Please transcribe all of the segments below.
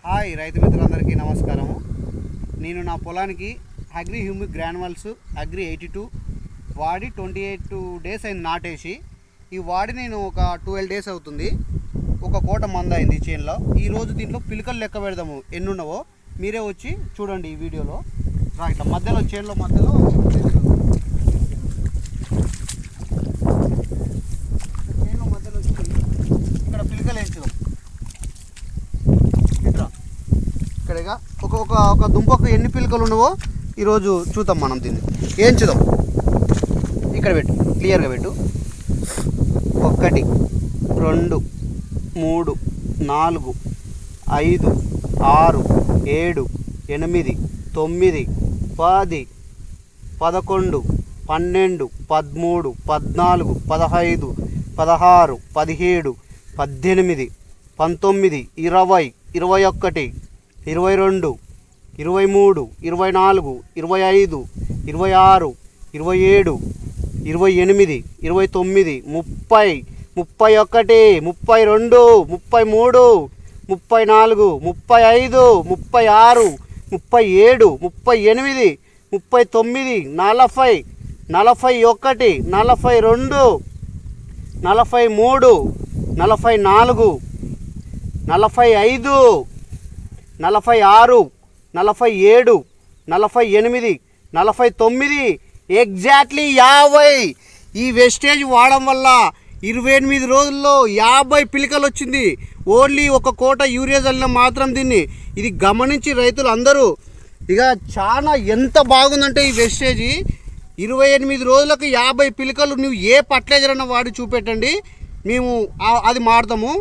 Hi రైతు మిత్రులందరికీ నమస్కారము. నేను నా పొలానికి అగ్రి హ్యూమిక్ గ్రాన్యువల్స్ అగ్రి 82 వాడి 28 డేస్ అయింది నాటేసి. ఈ వాడి నేను ఒక 12 డేస్ అవుతుంది. ఒక కోట మంద అయింది చేనులో. ఈరోజు దీంట్లో పిలకలు లెక్క పెడదాము ఎన్ని ఉన్నావో. మీరే వచ్చి చూడండి ఈ వీడియోలో. ఇట్లా మధ్యలో చేనులో మధ్యలో వచ్చి ఇక్కడ పిలకలు వేయించుదాం. ఇక్కడగా ఒక దుంపకు ఎన్ని పిలకలు ఉన్నావో ఈరోజు చూద్దాం. మనం దీన్ని వేయించుదాం. ఇక్కడ పెట్టు, క్లియర్గా పెట్టు. 1 2 3 4 5 6 7 8 9 10 11 12 13 14 15 16 17 18 19 20 21 22 23 24 25 26 27 28 29 30 31 32 33 34 35 36 37 38 39 40 41 42 43 44 45 46 47 48 49 ఎగ్జాక్ట్లీ 50. ఈ వెస్టేజ్ వాడడం వల్ల 28 రోజుల్లో 50 పిలకలు వచ్చింది. ఓన్లీ ఒక కోట యూరియా చల్లిన మాత్రం దీన్ని. ఇది గమనించి రైతులు అందరూ ఇక చాలా ఎంత బాగుందంటే ఈ వెస్టేజ్ 28 రోజులకు 50 పిలకలు. నువ్వు ఏ ఫర్టిలైజర్ అన్న వాడి చూపెట్టండి, మేము అది మారుతాము.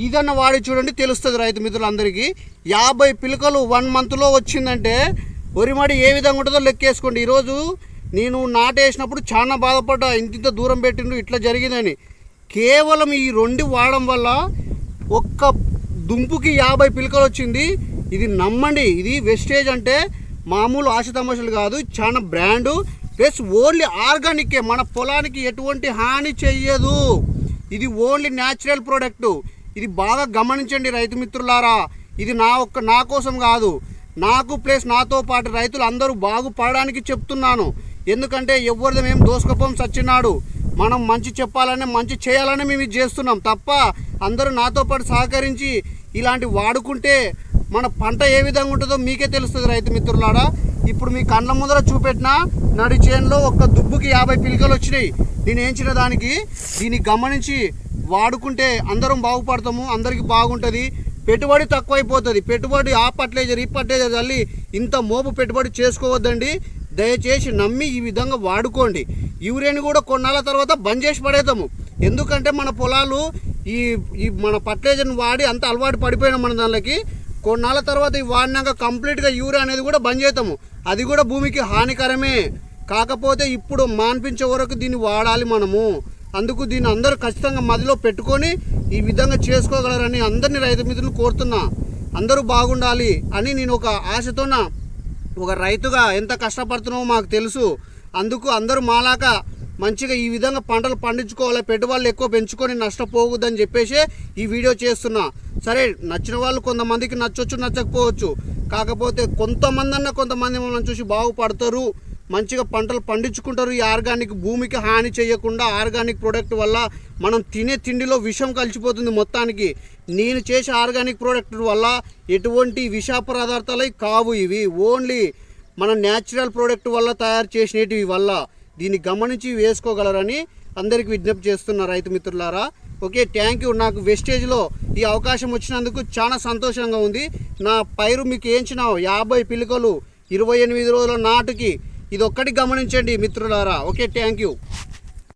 ఇదన్న వాడి చూడండి, తెలుస్తుంది రైతు మిత్రులందరికీ. 50 పిలకలు 1 మంత్లో వచ్చిందంటే వరిమడి ఏ విధంగా ఉంటుందో లెక్కేసుకోండి. ఈరోజు నేను నాటేసినప్పుడు చాలా బాధపడ్డా, ఇంత దూరం పెట్టిండ్రు ఇట్లా జరిగిందని. కేవలం ఈ 2 వాడడం వల్ల ఒక్క దుంపుకి 50 పిలకలు వచ్చింది. ఇది నమ్మండి, ఇది వెస్టేజ్ అంటే మామూలు ఆశ తమాషలు కాదు, చాలా బ్రాండు. ప్లస్ ఓన్లీ ఆర్గానికే, మన పొలానికి ఎటువంటి హాని చెయ్యదు. ఇది ఓన్లీ న్యాచురల్ ప్రోడక్టు. ఇది బాగా గమనించండి రైతు మిత్రులారా. ఇది నా కోసం కాదు, నాకు ప్లస్ నాతో పాటు రైతులు అందరూ బాగుపడడానికి చెప్తున్నాను. ఎందుకంటే ఎవరిది మేము దోసుకపోం సచ్చినాడు. మనం మంచి చెప్పాలని మంచి చేయాలని మేము ఇది చేస్తున్నాం తప్ప అందరూ నాతో పాటు సహకరించి ఇలాంటి వాడుకుంటే మన పంట ఏ విధంగా ఉంటుందో మీకే తెలుస్తుంది రైతు మిత్రులారా. ఇప్పుడు మీ కళ్ళ ముందర చూపెట్టిన నడి చేనులో ఒక్క దుబ్బుకి 50 పిలకలు వచ్చినాయి. నేను ఏంచిన దానికి దీన్ని గమనించి వాడుకుంటే అందరం బాగుపడతాము, అందరికీ బాగుంటుంది. పెట్టుబడి తక్కువైపోతుంది. పెట్టుబడి ఆ ఫర్టిలైజర్ ఈ ఫర్టిలైజర్ చల్లి ఇంత మోపు పెట్టుబడి చేసుకోవద్దండి. దయచేసి నమ్మి ఈ విధంగా వాడుకోండి. యూరియాని కూడా కొన్నాళ్ళ తర్వాత బంద్ చేసి పడేద్దాము. ఎందుకంటే మన పొలాలు ఈ మన ఫర్టిలైజర్ని వాడి అంత అలవాటు పడిపోయినాం మన దానికి. కొన్నాళ్ళ తర్వాత ఈ వాడినాక కంప్లీట్గా యూరియా అనేది కూడా బంద్ చేద్దాము. అది కూడా భూమికి హానికరమే. కాకపోతే ఇప్పుడు మాన్పించే వరకు దీన్ని వాడాలి మనము. అందుకు దీన్ని అందరూ ఖచ్చితంగా మదిలో పెట్టుకొని ఈ విధంగా చేసుకోగలరని అందరినీ రైతు మిత్రులు కోరుతున్నా. అందరూ బాగుండాలి అని నేను ఒక ఆశతోన ఒక రైతుగా ఎంత కష్టపడుతున్నామో మాకు తెలుసు. అందుకు అందరూ మాలాక మంచిగా ఈ విధంగా పంటలు పండించుకోవాలి, పెట్టుబడులు ఎక్కువ పెంచుకొని నష్టపోవద్దని చెప్పేసి ఈ వీడియో చేస్తున్నా. సరే, నచ్చిన వాళ్ళు కొంతమందికి నచ్చొచ్చు, నచ్చకపోవచ్చు. కాకపోతే కొంతమంది మనం చూసి బాగుపడతారు, మంచిగా పంటలు పండించుకుంటారు. ఈ ఆర్గానిక్ భూమికి హాని చేయకుండా ఆర్గానిక్ ప్రోడక్ట్ వల్ల మనం తినే తిండిలో విషం కలిసిపోతుంది మొత్తానికి. నేను చేసే ఆర్గానిక్ ప్రోడక్ట్ వల్ల ఎటువంటి విష పదార్థాలు కావు. ఇవి ఓన్లీ మన న్యాచురల్ ప్రోడక్ట్ వల్ల తయారు చేసినవి వల్ల. దీన్ని గమనించి వేసుకోగలరని అందరికీ విజ్ఞప్తి చేస్తున్న రైతు మిత్రులారా. Okay, thank you. నాకు వెస్టేజ్లో ఈ అవకాశం వచ్చినందుకు చాలా సంతోషంగా ఉంది. నా పైరు మీకు ఏంచిన 50 పిలకలు 28 రోజుల నాటుకి. ఇది ఒక్కటి గమనించండి మిత్రులారా. Okay, thank you.